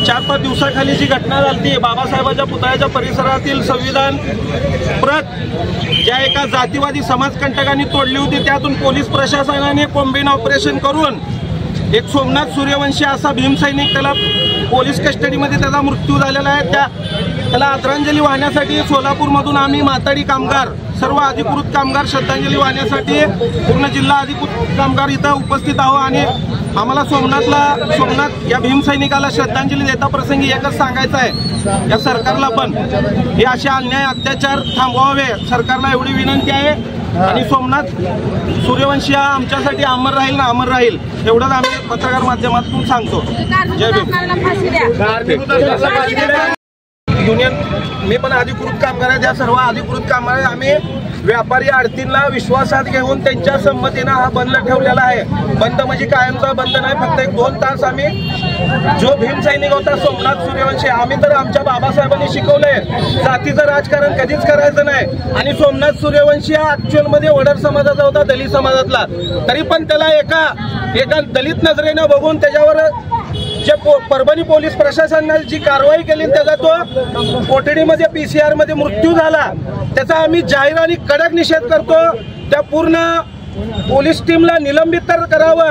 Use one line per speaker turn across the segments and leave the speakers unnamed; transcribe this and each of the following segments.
चार-पाच दिवसाखाली जी घटना झाली बाबासाहेबांच्या पुतळ्याच्या परिसरातील संविधान प्रत ज्या एका जातीवादी समाजकंटकांनी तोडली होती, त्यातून पोलीस प्रशासनाने कॉम्बिन ऑपरेशन करून एक सोमनाथ सूर्यवंशी असा भीमसैनिक, त्याला पोलीस कस्टडीमध्ये त्याचा मृत्यू झालेला आहे, त्याला आदरांजली वाहण्यासाठी सोलापूरमधून आम्ही माथाडी कामगार, सर्व अधिकृत कामगार श्रद्धांजली वाहण्यासाठी पूर्ण जिल्हा अधिकृत कामगार इथं उपस्थित आहोत। आणि आम्हाला सोमनाथ या भीमसैनिकाला श्रद्धांजली देता प्रसंगी एकच सांगायचं आहे, या सरकारला पण हे असे अन्याय अत्याचार थांबवावे, सरकारला एवढी विनंती आहे। आणि सोमनाथ सूर्यवंशी हा आमच्यासाठी अमर राहील ना अमर राहील, एवढंच आम्ही पत्रकार माध्यमातून सांगतो। जय भीम। युनियन मी पण अधिकृत कामगार आहे, त्या सर्व अधिकृत कामगार आम्ही व्यापारी आडतींना विश्वासात घेऊन त्यांच्या संमतीने हा बंद ठेवलेला आहे। बंद म्हणजे कायमचा बंद नाही, फक्त 1-2 तास आम्ही जो भीमसैनिक होता सोमनाथ सूर्यवंशी, आम्ही तर आमच्या बाबासाहेबांनी शिकवलंय जातीचं राजकारण कधीच करायचं नाही। आणि सोमनाथ सूर्यवंशी हा ऍक्च्युअल मध्ये वडर समाजाचा होता, दलित समाजातला, तरी पण त्याला एका दलित नजरेने बघून त्याच्यावर जे परभणी पोलीस प्रशासनाने जी कारवाई केली त्याचा तो कोठडीमध्ये PCR मध्ये मृत्यू झाला, त्याचा आम्ही जाहीर आणि कडक निषेध करतो। त्या पूर्ण पोलीस टीमला निलंबित तर करावं,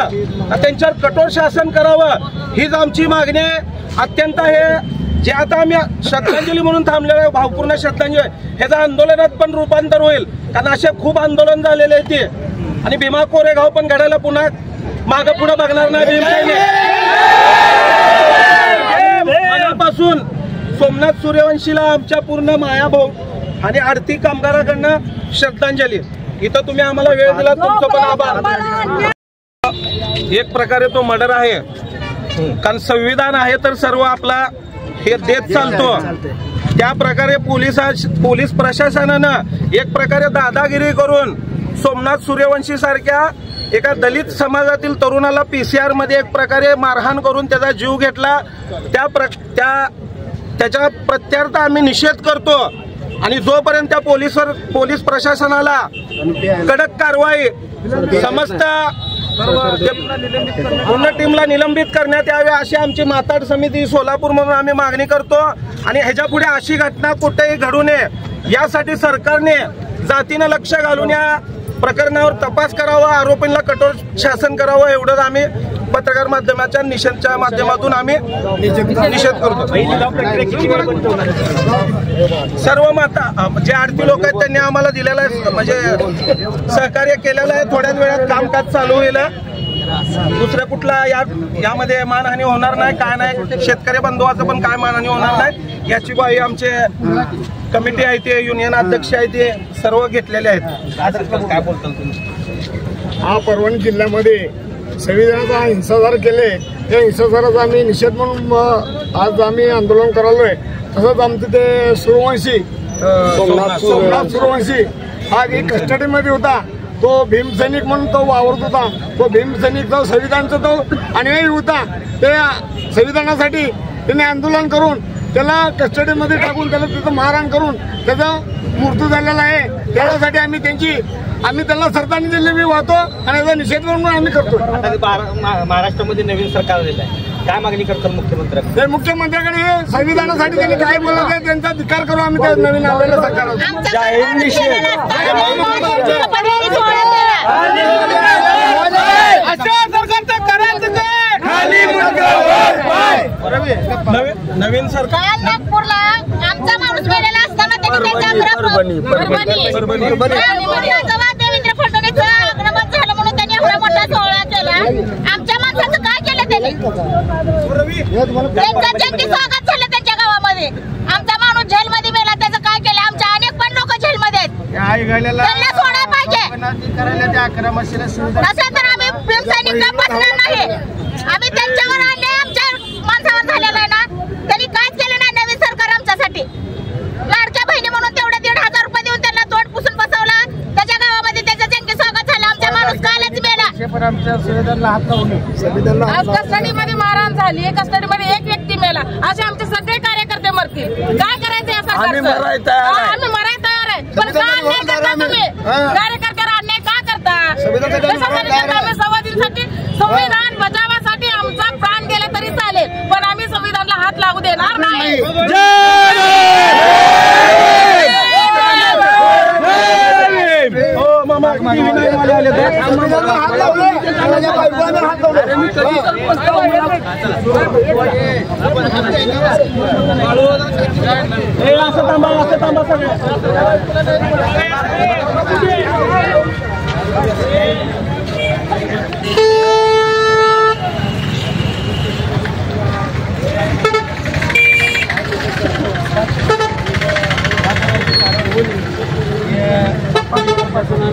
त्यांच्यावर कठोर शासन करावं, हीच आमची मागणी आहे। अत्यंत हे जे आता आम्ही श्रद्धांजली म्हणून थांबलेलं आहे, भावपूर्ण श्रद्धांजली, ह्याचं आंदोलनात पण रूपांतर होईल, कारण असे खूप आंदोलन झालेले आहेत ते। आणि भीमा कोरेगाव पण घडायला पुन्हा मागं पुढे बघणार नाही। मनापासून सोमनाथ सूर्यवंशीला आमच्या पूर्ण मायाभाऊ आणि आरती कामगाराकडनं श्रद्धांजली। इथं तुम्ही आम्हाला वेळ दिला, तुमचं पण आभार। एक प्रकारे तो मर्डर आहे, कारण संविधान आहे तर सर्व आपला हे देत चालतो, त्या प्रकारे पोलीस प्रशासनानं एक प्रकारे दादागिरी करून सोमनाथ सूर्यवंशी सारख्या एका दलित समाजातील तरुणाला PCR मध्ये एक प्रकारे मारहाण करून त्याचा जीव घेतला। त्याच्या प्रत्यार्थ आम्ही निषेध करतो। आणि जोपर्यंत त्या पोलीस प्रशासनाला कडक कारवाई समस्त पूर्ण टीमला निलंबित करण्यात यावे अशी आमची माथाड समिती सोलापूर म्हणून आम्ही मागणी करतो। आणि ह्याच्या पुढे अशी घटना कुठेही घडू नये यासाठी सरकारने जातीनं लक्ष घालून या प्रकरणावर तपास करावा, आरोपींना कठोर शासन करावं, एवढंच आम्ही पत्रकार माध्यमाच्या निषेधच्या माध्यमातून आम्ही निषेध करतो। सर्व माता जे आरती लोक आहेत त्यांनी आम्हाला दिलेला आहे, म्हणजे सहकार्य केलेलं आहे। थोड्याच वेळात कामकाज चालू होईल, दुसऱ्या कुठला यामध्ये मानहानी होणार नाही, काय नाही, शेतकरी बंधुवाचं पण काय मानहानी होणार नाही याची ग्वाही आमचे कमिटी आहे, ते युनियन अध्यक्ष आहे, ते सर्व घेतलेले आहेत। काय बोलताल तुम्ही?
हा परभणी जिल्ह्यामध्ये संविधानाचा हिंसाचार केले, त्या हिंसाचाराचा आम्ही निषेध म्हणून आज आम्ही आंदोलन करालोय। तसंच आमचं ते सूर्यवंशी सोमनाथ सूर्यवंशी हा एक कस्टडीमध्ये होता, तो भीमसैनिक म्हणून तो वावरत होता, तो भीमसैनिक जो संविधानाचा तो अनुयायी होता, त्या संविधानासाठी त्याने आंदोलन करून त्याला कस्टडीमध्ये टाकून त्याला तिथं मारहाण करून त्याचा मृत्यू झालेला आहे। त्यासाठी आम्ही त्यांना श्रद्धांजली वाहतो आणि याचा निषेध म्हणून आम्ही करतो।
महाराष्ट्रामध्ये नवीन सरकार आलेलं आहे, काय मागणी करतात मुख्यमंत्र्यांकडे?
मुख्यमंत्र्यांकडे संविधानासाठी त्यांनी काय बोलत आहे त्यांचा धिक्कार करू आम्ही त्या नवीन आलेल्या सरकारवर
जाहीर निषेध।
नवीन सरकार नागपूरला आमचा माणूस गेलेला असताना त्यांनी देवेंद्र फडणवीस आक्रमण झालं म्हणून त्यांनी एवढा मोठा सोहळा केला। आमच्या माणसाचं काय केलं त्यांनी? त्यांचं जंगी स्वागत झालं त्यांच्या गावामध्ये। आमचा माणूस जेलमध्ये मेला, त्याचं काय केलं? आमच्या अनेक पण लोक जेलमध्ये आहेत, त्यांना सोडायला पाहिजे। असं तर आम्ही भीमसैनिकला बसणार नाही, आम्ही त्यांच्यावर अन्याय आमच्या माणसावर
आमच्या संविधानाला हात लावू नये. संविधानाला
आज कस्टडीमध्ये मारहाण झाली, कस्टडीमध्ये एक व्यक्ती मेला, असे आमचे सगळे कार्यकर्ते मरतील. काय करायचं या सरकारचं?
आम्ही मरायला तयार आहे.
आम्ही मरायला तयार आहे, पण का अन्याय करता तुम्ही? कार्यकर्त्याला अन्याय का करता? आम्ही संवादासाठी संविधान बचावासाठी आमचा प्राण गेला तरी चालेल, पण आम्ही संविधानाला हात लागू देणार नाही.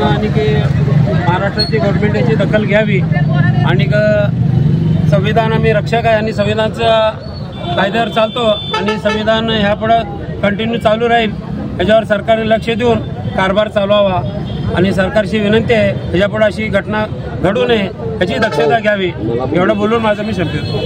आणि महाराष्ट्राची गव्हर्नमेंट याची दखल घ्यावी आणि संविधान आम्ही रक्षक आहे आणि संविधानाच्या कायद्यावर चालतो आणि संविधान ह्यापुढं कंटिन्यू चालू राहील. याच्यावर सरकारने लक्ष देऊन कारभार चालवावा आणि सरकारची विनंती आहे ह्याच्यापुढे अशी घटना घडू नये याची दक्षता घ्यावी. एवढं बोलून माझं मी संपवतो.